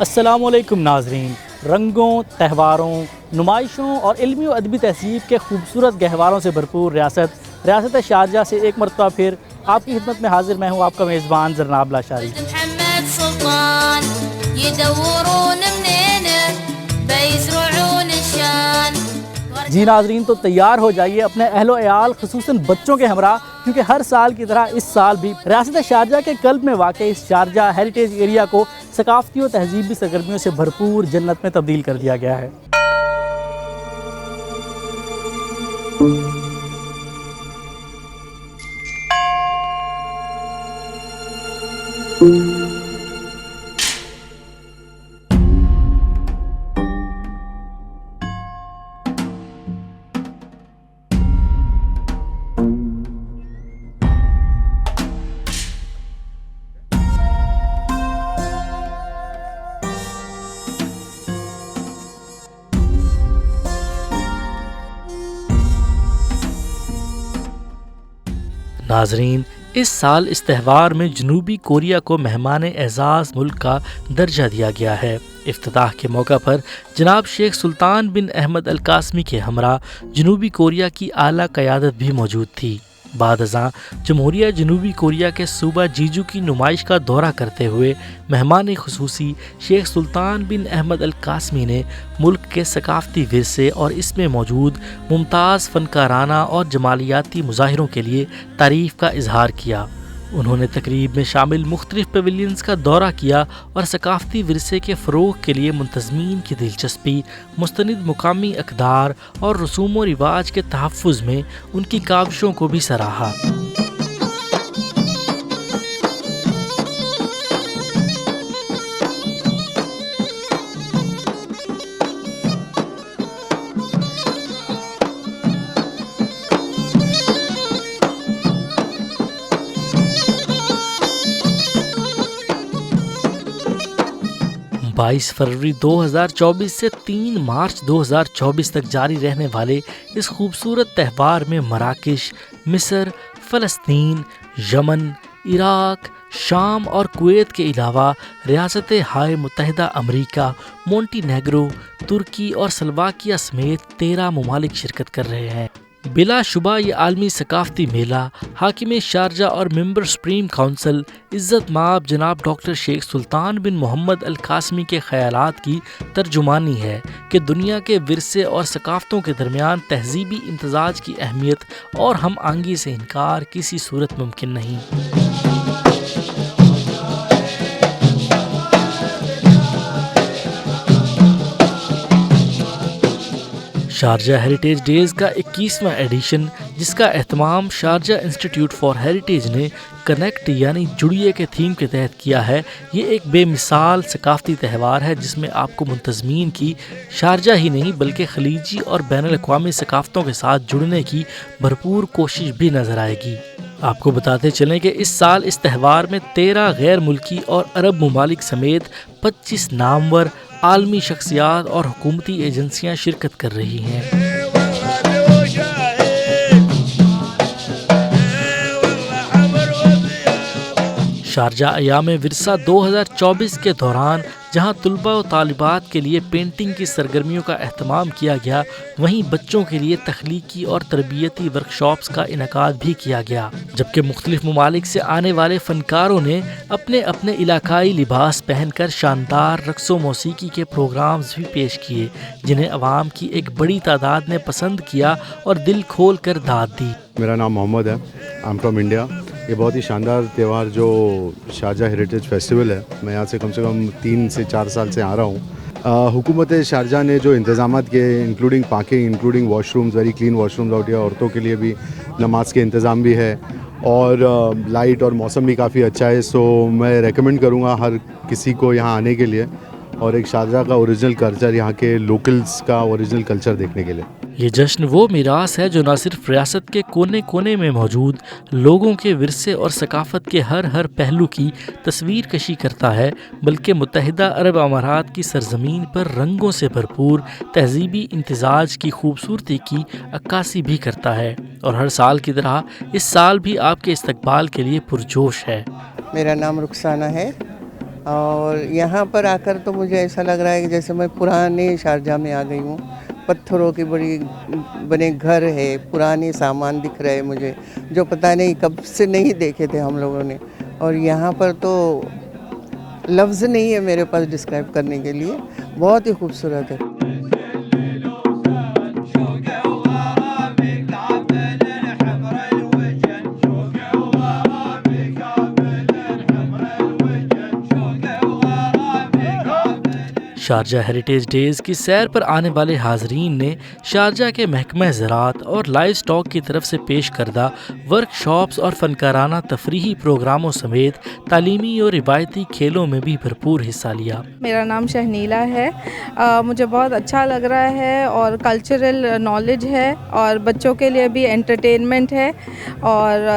अस्सलामुअलैकुम नाज़रीन। रंगों, त्योहारों, नुमाइशों और इल्मी और अदबी तहज़ीब के खूबसूरत गहवारों से भरपूर रियासत शारजाह से एक मरतबा फिर आपकी खिदमत में हाजिर मैं हूँ, आपका मेज़बान जरनाब लाशारी। जी नाज़रीन, तो तैयार हो जाइए अपने अहलो एयाल खुसूसन बच्चों के हमरा, क्योंकि हर साल की तरह इस साल भी रियासत शारजाह के कल्ब में वाक़ इस शारजाह हेरिटेज एरिया को सकाफ़ती और तहज़ीबी सरगर्मियों से भरपूर जन्नत में तब्दील कर दिया गया है। नाज़रीन, इस साल इस त्यौहार में जनूबी कोरिया को मेहमान एज़ाज़ मुल्क का दर्जा दिया गया है। इफ्तिताह के मौका पर जनाब शेख सुल्तान बिन अहमद अल कासमी के हमरा जनूबी कोरिया की आला क़यादत भी मौजूद थी। बाद अज़ां जमहूरिया जनूबी कोरिया के सूबा जीजू की नुमाइश का दौरा करते हुए मेहमान खुसूसी शेख सुल्तान बिन अहमद अल कासमी ने मुल्क के सकाफ़ती विरसे और इसमें मौजूद मुमताज़ फ़नकाराना और जमालियाती मुज़ाहिरों के लिए तारीफ़ का इजहार किया। उन्होंने तकरीब में शामिल मुख्तलिफ पेविलियंस का दौरा किया और सकाफ़ती विरसे के फ़रोग़ के लिए मुंतज़मीन की दिलचस्पी, मुस्तनिद मुकामी अक़दार और रसूम व रिवाज के तहफ़्फ़ुज़ में उनकी काविशों को भी सराहा। 22 फरवरी 2024 से 3 मार्च 2024 तक जारी रहने वाले इस खूबसूरत त्यौहार में मराकश, मिस्र, फ़लस्तीन, यमन, इराक, शाम और कुवैत के अलावा रियासत हाय मुत्तहिदा अमरीका, मोंटीनेग्रो, तुर्की और स्लोवाकिया समेत 13 ममालिक शिरकत कर रहे हैं। बिलाशुबा ये आलमी सकाफ़ती मेला हाकिम शारजाह और मेंबर सुप्रीम काउंसिल इज़्ज़त माब जनाब डॉक्टर शेख सुल्तान बिन मोहम्मद अल कासमी के ख़यालात की तर्जुमानी है कि दुनिया के विरसे और सकाफ़तों के दरमियान तहज़ीबी इम्तिज़ाज की अहमियत और हम आंगी से इनकार किसी सूरत मुमकिन नहीं। शारजाह हेरिटेज डेज़ का 21वां एडिशन, जिसका एहतमाम शारजाह इंस्टीट्यूट फॉर हेरिटेज ने कनेक्ट यानी जुड़िए के थीम के तहत किया है, ये एक बेमिसाल सकाफ़ती त्यौहार है जिसमें आपको मुंतज़मीन की शारजाह ही नहीं बल्कि खलीजी और बैनुल अक़वामी सकाफ़तों के साथ जुड़ने की भरपूर कोशिश भी नज़र आएगी। आपको बताते चलें कि इस साल इस त्यौहार में 13 गैर मुल्की और अरब ममालिक समेत 25 नामवर आलमी शख्सियात और हुकूमती एजेंसियां शिरकत कर रही हैं। शारजाह अयाम विरसा 2024 के दौरान जहां तुलबा व तालिबात के लिए पेंटिंग की सरगर्मियों का एहतमाम किया गया, वहीं बच्चों के लिए तख्लीकी और तरबियती वर्कशॉप्स का इनकाद भी किया गया, जबकि मुख्तलिफ ममालिक से आने वाले फ़नकारों ने अपने अपने इलाकाई लिबास पहनकर शानदार रक़्स व मौसीकी के प्रोग्राम्स भी पेश किए, जिन्हें अवाम की एक बड़ी तादाद ने पसंद किया और दिल खोल कर दाद दी। मेरा नाम मोहम्मद है, आई एम फ्रॉम इंडिया। ये बहुत ही शानदार त्यौहार जो शारजाह हेरिटेज फेस्टिवल है, मैं यहाँ से कम 3 से 4 साल से आ रहा हूँ। हुकूमत शारजाह ने जो इंतज़ाम किए, including parking, including washrooms, very clean washrooms out, या औरतों के लिए भी नमाज के इंतज़ाम भी है, और लाइट और मौसम भी काफ़ी अच्छा है। सो मैं रेकमेंड करूँगा हर किसी को यहाँ आने के लिए और एक शारजाह का ओरिजिनल कल्चर, यहाँ के लोकल्स का ओरिजिनल कल्चर देखने के लिए। ये जश्न वो मीरास है जो न सिर्फ रियासत के कोने कोने में मौजूद लोगों के विरसे और सकाफ़त के हर पहलू की तस्वीर कशी करता है, बल्कि मुत्तहिदा अरब अमारात की सरजमीन पर रंगों से भरपूर तहज़ीबी इम्तिज़ाज की खूबसूरती की अक्कासी भी करता है, और हर साल की तरह इस साल भी आपके इस्तकबाल के लिए पुरजोश है। मेरा नाम रुखसाना है और यहाँ पर आकर तो मुझे ऐसा लग रहा है कि जैसे मैं पुराने शारजाह में आ गई हूँ। पत्थरों के बड़ी बने घर है, पुराने सामान दिख रहे हैं मुझे, जो पता नहीं कब से नहीं देखे थे हम लोगों ने। और यहाँ पर तो लफ्ज़ नहीं है मेरे पास डिस्क्राइब करने के लिए, बहुत ही खूबसूरत है। शारजाह हेरिटेज डेज़ की सैर पर आने वाले हाजरीन ने शारजाह के महकमा ज़राअत और लाइव स्टॉक की तरफ से पेश करदा वर्कशॉप्स और फ़नकाराना तफरीही प्रोग्रामों समेत तालीमी और रिवायती खेलों में भी भरपूर हिस्सा लिया। मेरा नाम शहनीला है। मुझे बहुत अच्छा लग रहा है और कल्चरल नॉलेज है और बच्चों के लिए भी एंटरटेनमेंट है और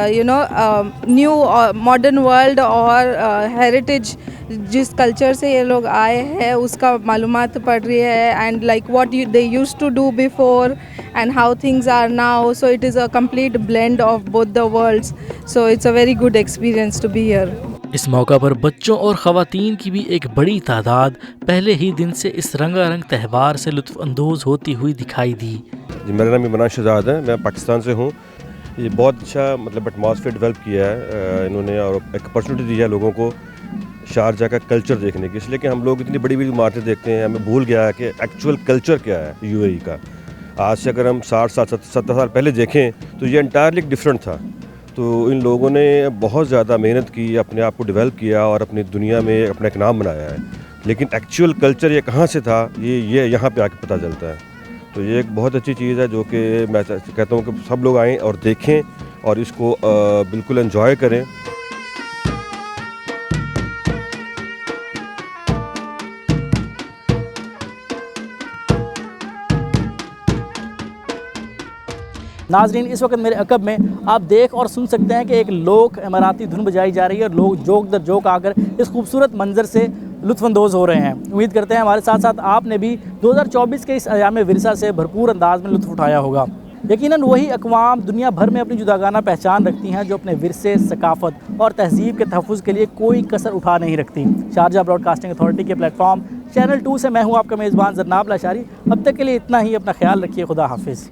न्यू मॉडर्न वर्ल्ड और हेरिटेज जिस कल्चर से ये लोग आए हैं उसका मालूमात पड़ रही है and like what they used to do before and how things are now, so it is a complete blend of both the worlds, so it's a very good experience to be here. इस मौका पर बच्चों और ख़वातीन की भी एक बड़ी तादाद पहले ही दिन से इस रंगारंग त्यौहार से लुत्फ़ अंदोज़ होती हुई दिखाई दी। जी, मेरा नाम इमरान शहजाद है, मैं पाकिस्तान से हूँ। ये बहुत अच्छा एटमॉस्फेयर डेवलप किया है इन्होंने और एक अपॉर्चुनिटी दी है लोगों को शारजाह का कल्चर देखने की, इसलिए कि हम लोग इतनी बड़ी बड़ी इमारतें देखते हैं, हमें भूल गया है कि एक्चुअल कल्चर क्या है यूएई का। आज से अगर हम 60-70 साल पहले देखें तो ये एंटायरली डिफरेंट था। तो इन लोगों ने बहुत ज़्यादा मेहनत की, अपने आप को डेवलप किया और अपनी दुनिया में अपना एक नाम बनाया है, लेकिन एक्चुअल कल्चर ये कहाँ से था ये यहाँ पे आके पता चलता है। तो ये एक बहुत अच्छी चीज़ है जो कि मैं कहता हूँ कि सब लोग आएँ और देखें और इसको बिल्कुल एंजॉय करें। नाजरीन, इस वक्त मेरे अकब में आप देख और सुन सकते हैं कि एक लोक इमाराती धुन बजाई जा रही है और लोग जोक दर जोक आकर इस खूबसूरत मंजर से लुत्फ़अंदोज़ हो रहे हैं। उम्मीद करते हैं हमारे साथ साथ आपने भी 2024 के इस अयाम विरसा से भरपूर अंदाज में लुत्फ़ उठाया होगा। यकीनन वही अक़वाम दुनिया भर में अपनी जुदागाना पहचान रखती हैं जो अपने विरसे, सकाफ़त और तहज़ीब के तहफ़्फ़ुज़ के लिए कोई कसर उठा नहीं रखती। शारजाह ब्रॉडकास्टिंग अथॉरिटी के प्लेटफॉर्म चैनल 2 से मैं हूँ आपका मेज़बान ज़रनाब लाशारी। अब तक के लिए इतना ही। अपना ख्याल रखिए। खुदा हाफिज़।